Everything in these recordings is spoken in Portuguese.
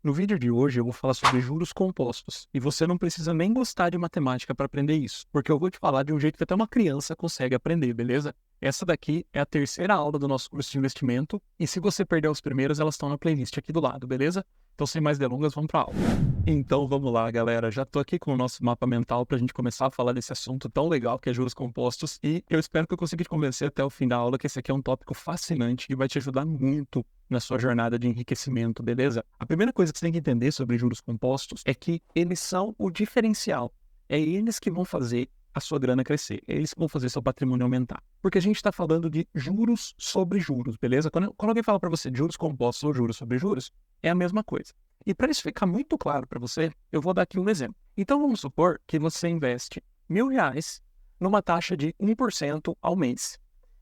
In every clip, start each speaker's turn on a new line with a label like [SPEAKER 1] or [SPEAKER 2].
[SPEAKER 1] No vídeo de hoje eu vou falar sobre juros compostos, e você não precisa nem gostar de matemática para aprender isso, porque eu vou te falar de um jeito que até uma criança consegue aprender, beleza? Essa daqui é a terceira aula do nosso curso de investimento, e se você perdeu as primeiras, elas estão na playlist aqui do lado, beleza? Então, sem mais delongas, vamos para a aula. Então, vamos lá, galera. Já estou aqui com o nosso mapa mental para a gente começar a falar desse assunto tão legal que é juros compostos, e eu espero que eu consiga te convencer até o fim da aula que esse aqui é um tópico fascinante e vai te ajudar muito na sua jornada de enriquecimento, beleza? A primeira coisa que você tem que entender sobre juros compostos é que eles são o diferencial. É eles que vão fazer a sua grana crescer. É eles que vão fazer seu patrimônio aumentar. Porque a gente está falando de juros sobre juros, beleza? Quando alguém fala para você de juros compostos ou juros sobre juros, é a mesma coisa. E para isso ficar muito claro para você, eu vou dar aqui um exemplo. Então vamos supor que você investe R$1.000 numa taxa de 1% ao mês.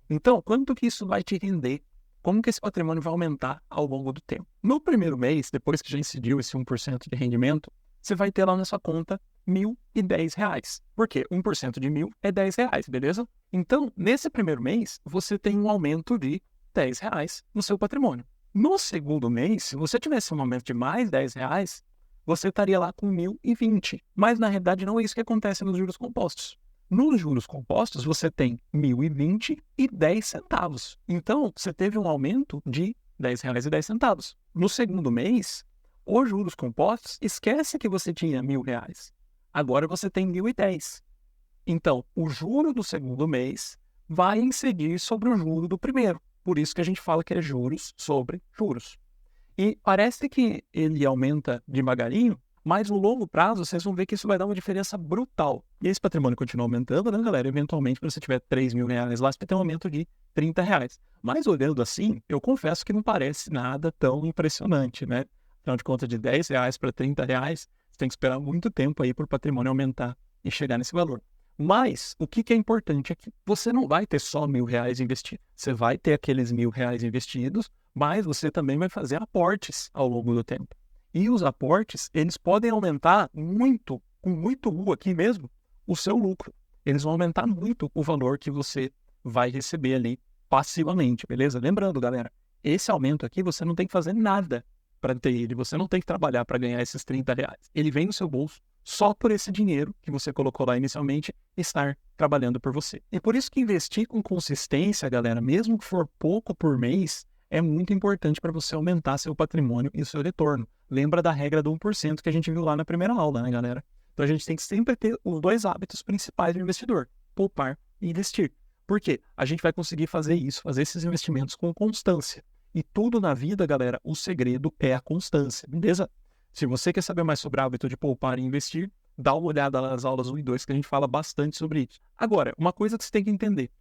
[SPEAKER 1] Então, quanto que isso vai te render? Como que esse patrimônio vai aumentar ao longo do tempo? No primeiro mês, depois que já incidiu esse 1% de rendimento, você vai ter lá na sua conta R$1.010. Por quê? 1% de 1.000 é R$10, beleza? Então, nesse primeiro mês, você tem um aumento de R$10 no seu patrimônio. No segundo mês, se você tivesse um aumento de mais R$10, você estaria lá com 1.020. Mas, na realidade, não é isso que acontece nos juros compostos. Nos juros compostos, você tem 1.020 e 10 centavos. Então, você teve um aumento de R$10,10. No segundo mês, os juros compostos, esquece que você tinha R$1.000. Agora você tem 1.010. Então, o juro do segundo mês vai incidir sobre o juro do primeiro. Por isso que a gente fala que é juros sobre juros. E parece que ele aumenta devagarinho, mas no longo prazo, vocês vão ver que isso vai dar uma diferença brutal. E esse patrimônio continua aumentando, né, galera? Eventualmente, quando você tiver R$3.000 lá, você vai ter um aumento de R$30. Mas olhando assim, eu confesso que não parece nada tão impressionante, né? Afinal de contas, de R$10 para R$30, você tem que esperar muito tempo aí para o patrimônio aumentar e chegar nesse valor. Mas o que é importante é que você não vai ter só R$1.000 investidos. Você vai ter aqueles R$1.000 investidos, mas você também vai fazer aportes ao longo do tempo. E os aportes, eles podem aumentar muito, com muito U aqui mesmo, o seu lucro. Eles vão aumentar muito o valor que você vai receber ali passivamente, beleza? Lembrando, galera, esse aumento aqui você não tem que fazer nada para ter ele. Você não tem que trabalhar para ganhar esses R$30. Ele vem no seu bolso só por esse dinheiro que você colocou lá inicialmente estar trabalhando por você. E por isso que investir com consistência, galera, mesmo que for pouco por mês, é muito importante para você aumentar seu patrimônio e o seu retorno. Lembra da regra do 1% que a gente viu lá na primeira aula, né, galera? Então a gente tem que sempre ter os dois hábitos principais do investidor: poupar e investir. Por quê? A gente vai conseguir fazer isso, fazer esses investimentos com constância. E tudo na vida, galera, o segredo é a constância, beleza? Se você quer saber mais sobre o hábito de poupar e investir, dá uma olhada nas aulas 1 e 2 que a gente fala bastante sobre isso. Agora, uma coisa que você tem que entender: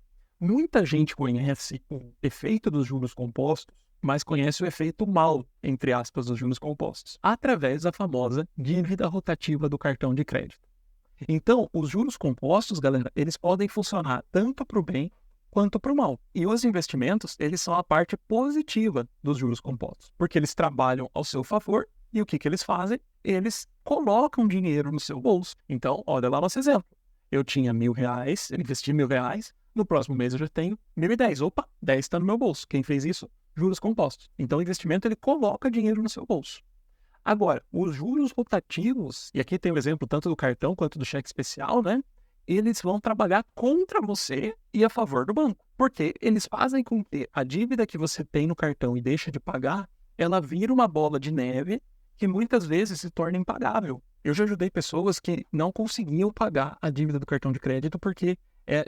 [SPEAKER 1] muita gente conhece o efeito dos juros compostos, mas conhece o efeito mal, entre aspas, dos juros compostos, através da famosa dívida rotativa do cartão de crédito. Então, os juros compostos, galera, eles podem funcionar tanto para o bem quanto para o mal. E os investimentos, eles são a parte positiva dos juros compostos, porque eles trabalham ao seu favor. E o que eles fazem? Eles colocam dinheiro no seu bolso. Então, olha lá nosso exemplo. Eu tinha R$1.000, eu investi R$1.000, no próximo mês eu já tenho 1.010. Opa, 10 está no meu bolso. Quem fez isso? Juros compostos. Então, o investimento, ele coloca dinheiro no seu bolso. Agora, os juros rotativos, e aqui tem o exemplo tanto do cartão quanto do cheque especial, né? Eles vão trabalhar contra você e a favor do banco. Porque eles fazem com que a dívida que você tem no cartão e deixa de pagar, ela vira uma bola de neve que muitas vezes se torna impagável. Eu já ajudei pessoas que não conseguiam pagar a dívida do cartão de crédito porque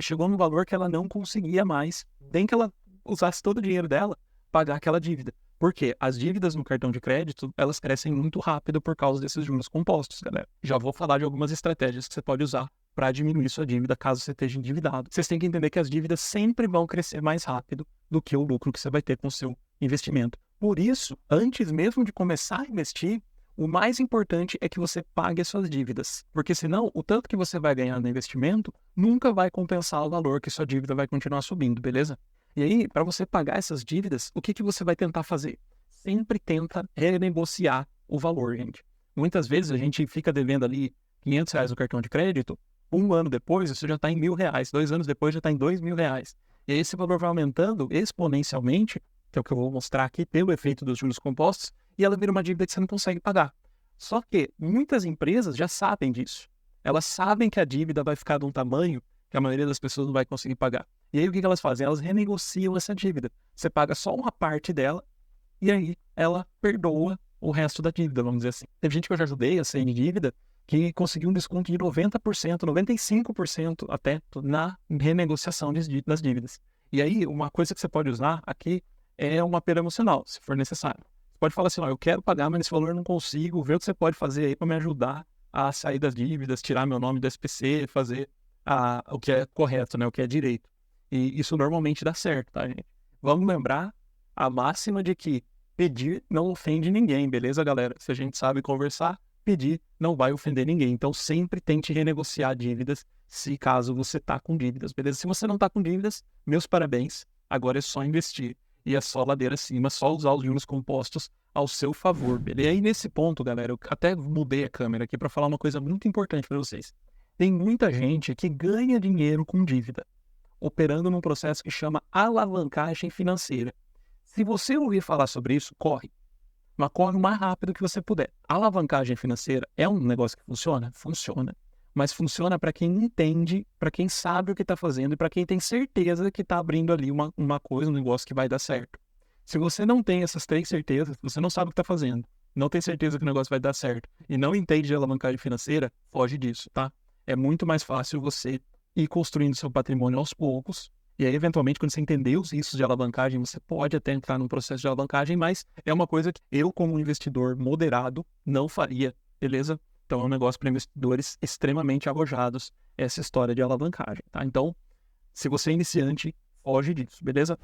[SPEAKER 1] chegou num valor que ela não conseguia mais, nem que ela usasse todo o dinheiro dela, pagar aquela dívida. Por quê? As dívidas no cartão de crédito, elas crescem muito rápido por causa desses juros compostos, galera. Já vou falar de algumas estratégias que você pode usar para diminuir sua dívida caso você esteja endividado. Vocês têm que entender que as dívidas sempre vão crescer mais rápido do que o lucro que você vai ter com o seu investimento. Por isso, antes mesmo de começar a investir, o mais importante é que você pague as suas dívidas. Porque senão, o tanto que você vai ganhar no investimento nunca vai compensar o valor que sua dívida vai continuar subindo, beleza? E aí, para você pagar essas dívidas, o que você vai tentar fazer? Sempre tenta renegociar o valor, gente. Muitas vezes a gente fica devendo ali R$500 no cartão de crédito, um ano depois você já está em R$1.000, 2 anos depois já está em R$2.000. E aí esse valor vai aumentando exponencialmente, que é o que eu vou mostrar aqui pelo efeito dos juros compostos, e ela vira uma dívida que você não consegue pagar. Só que muitas empresas já sabem disso. Elas sabem que a dívida vai ficar de um tamanho que a maioria das pessoas não vai conseguir pagar. E aí o que elas fazem? Elas renegociam essa dívida. Você paga só uma parte dela e aí ela perdoa o resto da dívida, vamos dizer assim. Teve gente que eu já ajudei a sair de dívida que conseguiu um desconto de 90%, 95% até na renegociação das dívidas. E aí, uma coisa que você pode usar aqui é uma apelo emocional, se for necessário. Você pode falar assim, ó, eu quero pagar, mas esse valor eu não consigo, ver o que você pode fazer aí para me ajudar a sair das dívidas, tirar meu nome do SPC, fazer o que é correto, né, o que é direito. E isso normalmente dá certo, tá, gente? Vamos lembrar a máxima de que pedir não ofende ninguém, beleza, galera? Se a gente sabe conversar, pedir não vai ofender ninguém. Então, sempre tente renegociar dívidas, se caso você tá com dívidas, beleza? Se você não tá com dívidas, meus parabéns. Agora é só investir. E é só ladeira acima, só usar os juros compostos ao seu favor, beleza? E aí, nesse ponto, galera, eu até mudei a câmera aqui para falar uma coisa muito importante para vocês. Tem muita gente que ganha dinheiro com dívida, operando num processo que chama alavancagem financeira. Se você ouvir falar sobre isso, corre. Mas corre o mais rápido que você puder. A alavancagem financeira é um negócio que funciona? Funciona. Mas funciona para quem entende, para quem sabe o que está fazendo e para quem tem certeza que está abrindo ali uma coisa, um negócio que vai dar certo. Se você não tem essas 3 certezas, você não sabe o que está fazendo, não tem certeza que o negócio vai dar certo e não entende de alavancagem financeira, foge disso, tá? É muito mais fácil você ir construindo seu patrimônio aos poucos. E aí, eventualmente, quando você entender os riscos de alavancagem, você pode até entrar num processo de alavancagem, mas é uma coisa que eu, como investidor moderado, não faria, beleza? Então, é um negócio para investidores extremamente arrojados, essa história de alavancagem, tá? Então, se você é iniciante, foge disso, beleza?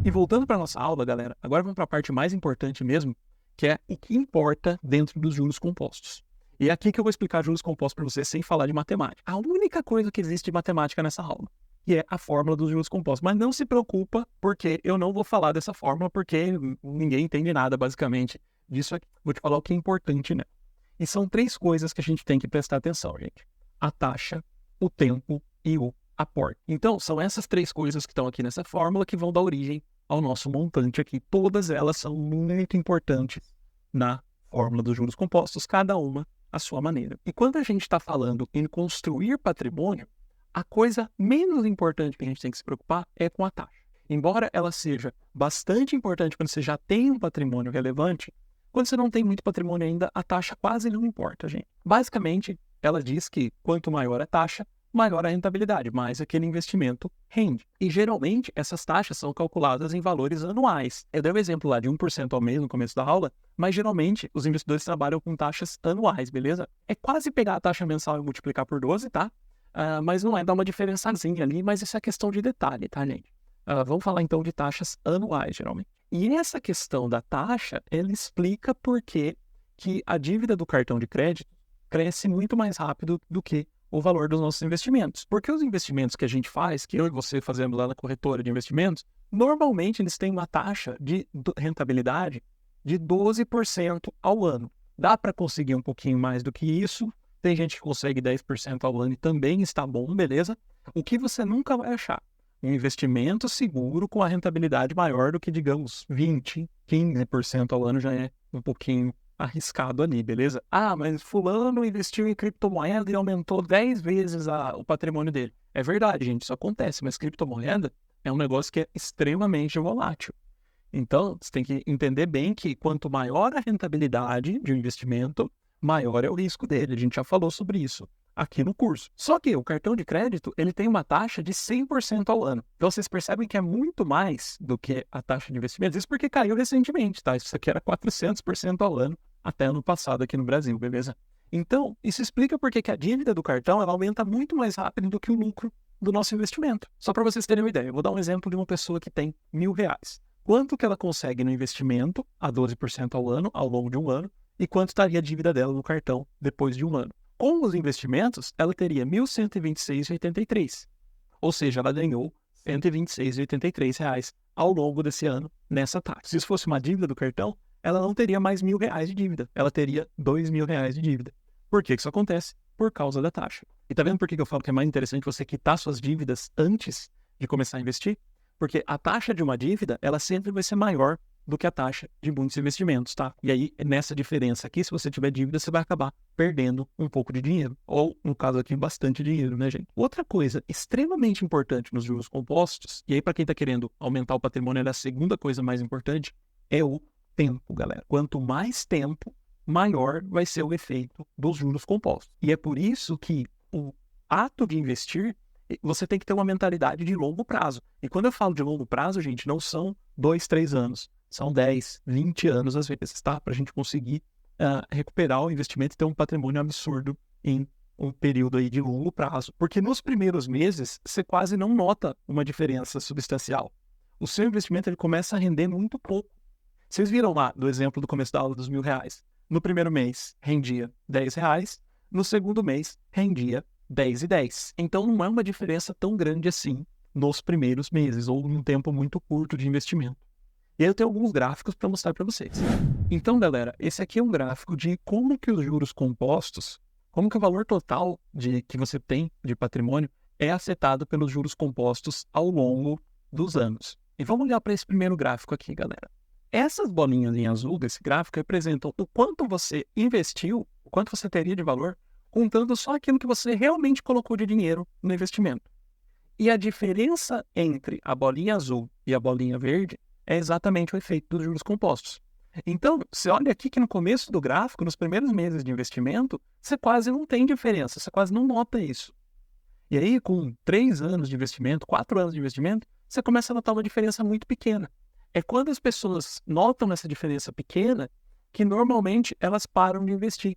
[SPEAKER 1] E voltando para nossa aula, galera, agora vamos para a parte mais importante mesmo, que é o que importa dentro dos juros compostos. E é aqui que eu vou explicar juros compostos para você sem falar de matemática. A única coisa que existe de matemática nessa aula, que é a fórmula dos juros compostos. Mas não se preocupa, porque eu não vou falar dessa fórmula, porque ninguém entende nada, basicamente, disso aqui. Vou te falar o que é importante, né? E são 3 coisas que a gente tem que prestar atenção, gente. A taxa, o tempo e o aporte. Então, são essas 3 coisas que estão aqui nessa fórmula que vão dar origem ao nosso montante aqui. Todas elas são muito importantes na fórmula dos juros compostos, cada uma à sua maneira. E quando a gente está falando em construir patrimônio, a coisa menos importante que a gente tem que se preocupar é com a taxa. Embora ela seja bastante importante quando você já tem um patrimônio relevante, quando você não tem muito patrimônio ainda, a taxa quase não importa, gente. Basicamente, ela diz que quanto maior a taxa, maior a rentabilidade, mais aquele investimento rende. E geralmente, essas taxas são calculadas em valores anuais. Eu dei um exemplo lá de 1% ao mês no começo da aula, mas geralmente os investidores trabalham com taxas anuais, beleza? É quase pegar a taxa mensal e multiplicar por 12, tá? Mas não é dar uma diferençazinha ali, mas isso é questão de detalhe, tá, gente? Vamos falar então de taxas anuais, geralmente. E essa questão da taxa, ela explica por que a dívida do cartão de crédito cresce muito mais rápido do que o valor dos nossos investimentos. Porque os investimentos que a gente faz, que eu e você fazemos lá na corretora de investimentos, normalmente eles têm uma taxa de rentabilidade de 12% ao ano. Dá para conseguir um pouquinho mais do que isso. Tem gente que consegue 10% ao ano e também está bom, beleza? O que você nunca vai achar? Um investimento seguro com a rentabilidade maior do que, digamos, 20%, 15% ao ano já é um pouquinho arriscado ali, beleza? Mas fulano investiu em criptomoeda e aumentou 10 vezes o patrimônio dele. É verdade, gente, isso acontece, mas criptomoeda é um negócio que é extremamente volátil. Então, você tem que entender bem que quanto maior a rentabilidade de um investimento, maior é o risco dele. A gente já falou sobre isso aqui no curso. Só que o cartão de crédito, ele tem uma taxa de 100% ao ano. Então, vocês percebem que é muito mais do que a taxa de investimento. Isso porque caiu recentemente, tá? Isso aqui era 400% ao ano até ano passado aqui no Brasil, beleza? Então, isso explica por que a dívida do cartão ela aumenta muito mais rápido do que o lucro do nosso investimento. Só para vocês terem uma ideia, eu vou dar um exemplo de uma pessoa que tem R$1.000. Quanto que ela consegue no investimento a 12% ao ano, ao longo de um ano, e quanto estaria a dívida dela no cartão depois de um ano. Com os investimentos, ela teria R$ 1.126,83. Ou seja, ela ganhou R$ 126,83 ao longo desse ano nessa taxa. Se isso fosse uma dívida do cartão, ela não teria mais R$1.000 de dívida. Ela teria R$2.000 de dívida. Por que isso acontece? Por causa da taxa. E tá vendo por que eu falo que é mais interessante você quitar suas dívidas antes de começar a investir? Porque a taxa de uma dívida, ela sempre vai ser maior do que a taxa de muitos investimentos, tá? E aí, nessa diferença aqui, se você tiver dívida, você vai acabar perdendo um pouco de dinheiro. Ou, no caso aqui, bastante dinheiro, né, gente? Outra coisa extremamente importante nos juros compostos, e aí para quem está querendo aumentar o patrimônio, é a segunda coisa mais importante, é o tempo, galera. Quanto mais tempo, maior vai ser o efeito dos juros compostos. E é por isso que o ato de investir, você tem que ter uma mentalidade de longo prazo. E quando eu falo de longo prazo, gente, não são 2, 3 anos. São 10, 20 anos às vezes, tá? Para a gente conseguir recuperar o investimento e ter um patrimônio absurdo em um período aí de longo prazo. Porque nos primeiros meses, você quase não nota uma diferença substancial. O seu investimento ele começa a render muito pouco. Vocês viram lá do exemplo do começo da aula dos R$1.000. No primeiro mês, rendia R$10. No segundo mês, rendia 10 e 10. Então, não é uma diferença tão grande assim nos primeiros meses, ou num tempo muito curto de investimento. E aí eu tenho alguns gráficos para mostrar para vocês. Então, galera, esse aqui é um gráfico de como que os juros compostos, como que o valor total que você tem de patrimônio é afetado pelos juros compostos ao longo dos anos. E vamos olhar para esse primeiro gráfico aqui, galera. Essas bolinhas em azul desse gráfico representam o quanto você investiu, o quanto você teria de valor, contando só aquilo que você realmente colocou de dinheiro no investimento. E a diferença entre a bolinha azul e a bolinha verde é exatamente o efeito dos juros compostos. Então, você olha aqui que no começo do gráfico, nos primeiros meses de investimento, você quase não tem diferença, você quase não nota isso. E aí, com 3 anos de investimento, 4 anos de investimento, você começa a notar uma diferença muito pequena. É quando as pessoas notam essa diferença pequena que normalmente elas param de investir.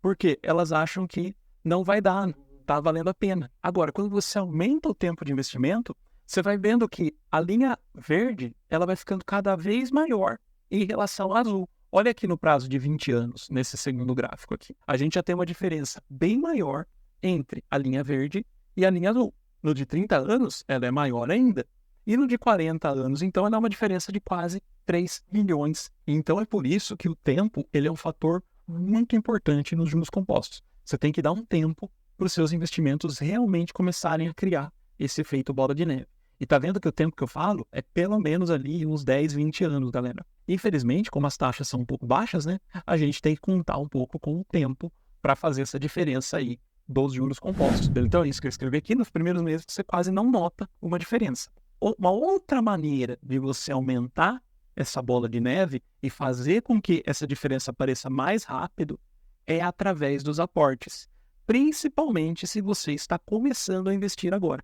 [SPEAKER 1] Porque elas acham que não vai dar, não está valendo a pena. Agora, quando você aumenta o tempo de investimento, você vai vendo que a linha verde ela vai ficando cada vez maior em relação à azul. Olha aqui no prazo de 20 anos, nesse segundo gráfico aqui. A gente já tem uma diferença bem maior entre a linha verde e a linha azul. No de 30 anos, ela é maior ainda. E no de 40 anos, então, ela é uma diferença de quase 3 milhões. Então, é por isso que o tempo ele é um fator muito importante nos juros compostos. Você tem que dar um tempo para os seus investimentos realmente começarem a criar esse efeito bola de neve. E tá vendo que o tempo que eu falo é pelo menos ali uns 10, 20 anos, galera. Infelizmente, como as taxas são um pouco baixas, né, a gente tem que contar um pouco com o tempo para fazer essa diferença aí dos juros compostos. Então é isso que eu escrevi aqui. Nos primeiros meses você quase não nota uma diferença. Uma outra maneira de você aumentar essa bola de neve e fazer com que essa diferença apareça mais rápido é através dos aportes, principalmente se você está começando a investir agora.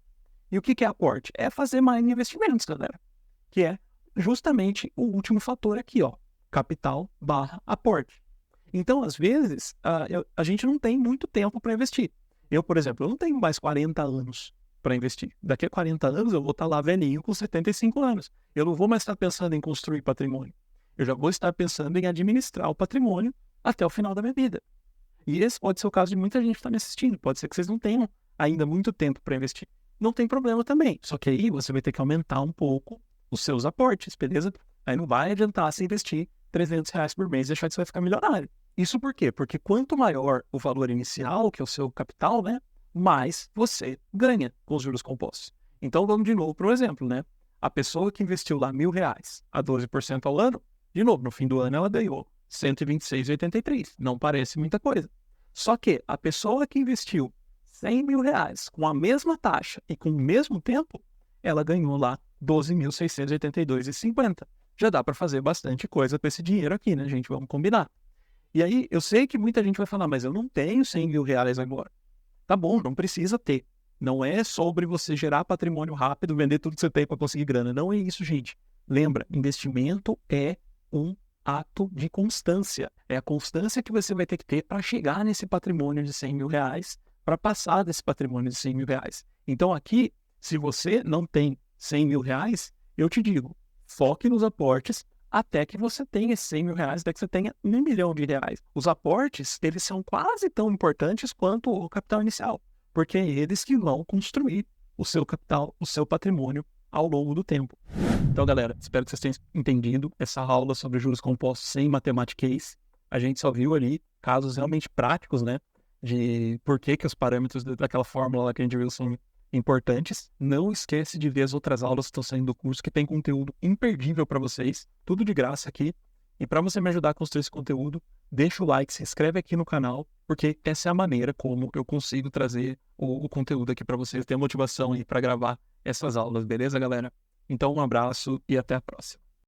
[SPEAKER 1] E o que é aporte? É fazer mais investimentos, galera, que é justamente o último fator aqui, ó, capital / aporte. Então, às vezes, a gente não tem muito tempo para investir. Eu, por exemplo, eu não tenho mais 40 anos para investir. Daqui a 40 anos eu vou estar lá velhinho com 75 anos. Eu não vou mais estar pensando em construir patrimônio. Eu já vou estar pensando em administrar o patrimônio até o final da minha vida. E esse pode ser o caso de muita gente que está me assistindo. Pode ser que vocês não tenham ainda muito tempo para investir. Não tem problema também. Só que aí você vai ter que aumentar um pouco os seus aportes, beleza? Aí não vai adiantar você investir R$300 por mês e achar que você vai ficar milionário. Isso por quê? Porque quanto maior o valor inicial, que é o seu capital, né, mais você ganha com os juros compostos. Então vamos de novo para o exemplo, né? A pessoa que investiu lá R$1.000 a 12% ao ano, de novo, no fim do ano ela ganhou 126,83. Não parece muita coisa. Só que a pessoa que investiu R$100.000 com a mesma taxa e com o mesmo tempo, ela ganhou lá 12.682,50. Já dá para fazer bastante coisa com esse dinheiro aqui, né, gente? Vamos combinar. E aí, eu sei que muita gente vai falar, mas eu não tenho R$100.000 agora. Tá bom, não precisa ter. Não é sobre você gerar patrimônio rápido, vender tudo que você tem para conseguir grana. Não é isso, gente. Lembra, investimento é um ato de constância. É a constância que você vai ter que ter para chegar nesse patrimônio de R$100.000, para passar desse patrimônio de R$100.000. Então aqui, se você não tem R$100.000, eu te digo, foque nos aportes até que você tenha esses R$100.000, até que você tenha R$1 milhão. Os aportes, eles são quase tão importantes quanto o capital inicial, porque é eles que vão construir o seu capital, o seu patrimônio ao longo do tempo. Então, galera, espero que vocês tenham entendido essa aula sobre juros compostos sem matematiquês. A gente só viu ali casos realmente práticos, né, de por que os parâmetros daquela fórmula lá que a gente viu são importantes. Não esquece de ver as outras aulas que estão saindo do curso, que tem conteúdo imperdível para vocês, tudo de graça aqui. E para você me ajudar a construir esse conteúdo, deixa o like, se inscreve aqui no canal, porque essa é a maneira como eu consigo trazer o conteúdo aqui para vocês, ter motivação aí para gravar essas aulas, beleza, galera? Então, um abraço e até a próxima.